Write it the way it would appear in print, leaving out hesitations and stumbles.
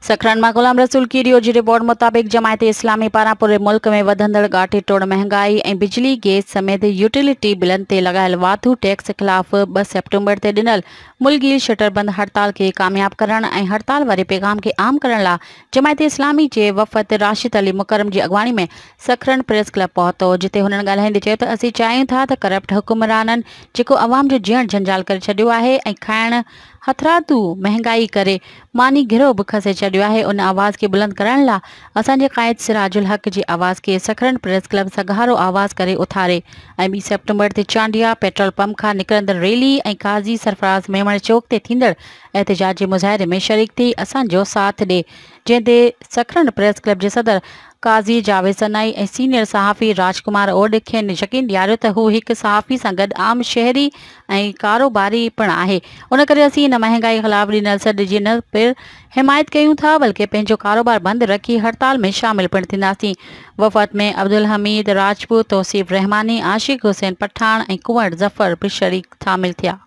सखरन मां गुलाम रसूल कीरियो जी रिपोर्ट मुताबिक जमायत इस्लामी पारां पूरे मुल्क में वधंदड़ गाठी टोड़ महंगाई ऐं बिजली गैस समेत यूटिलिटी बिलन ते लगायल वाधू टैक्स खिलाफ़ 2 सेप्टेम्बर ते ॾिनल मुल्कगीर शटरबंद हड़ताल के कामयाब करण ऐं हड़ताल वारे पैगाम के आम करण लाइ जमायत इस्लामी जे वफ़द राशिद अली मुकरम जी अगवानी में सखरन प्रेस क्लब पहुतो, जिते हुननि ॻाल्हाईंदे चयो त असीं चाहियूं था त करप्ट हुकुमराननि जेको अवाम जो जीअण झंझाल करे छॾियो आहे ऐं खाइण हथरादू महंगाई करे मानी गिरो बि खसे छॾियो आहे, उन आवाज़ के बुलंद करण लाइ असांजे क़ाइद सिराजुल हक़ जी आवाज़ के सखरन प्रेस क्लब सगारो आवाज़ करे उथारे ऐं 2 सेप्टेम्बर ते चांडिया पेट्रोल पंप खां निकिरंदड़ रैली ऐं काज़ी सरफराज़ मेमण चौक ते थींदड़ एहतजाजी मुज़ाहिरे में शरीक थी असांजो साथ ॾे, जंहिं ते सखरन प्रेस क्लब जे सदर काज़ी जावेद सनाई ऐं सीनियर सहाफ़ी राजकुमार ओड खेनि यकीन ॾियारियो त हू हिकु सहाफ़ी सां गॾु आम शहरी ऐं कारोबारी पिणु आहे। उन करे असीं इन महांगाई ख़िलाफ़ ॾिनल सॾ जी न पिणु हिमायत कयूं था बल्कि पंहिंजो कारोबार बंदि रखी हड़ताल में शामिल पिणु थींदासीं। वफ़द में अब्दुल हमीद राजपूत, तौसीफ़ रहमानी, आशिक़ हुसैन पठान ऐं कुंवर ज़फ़र बि शामिल थिया।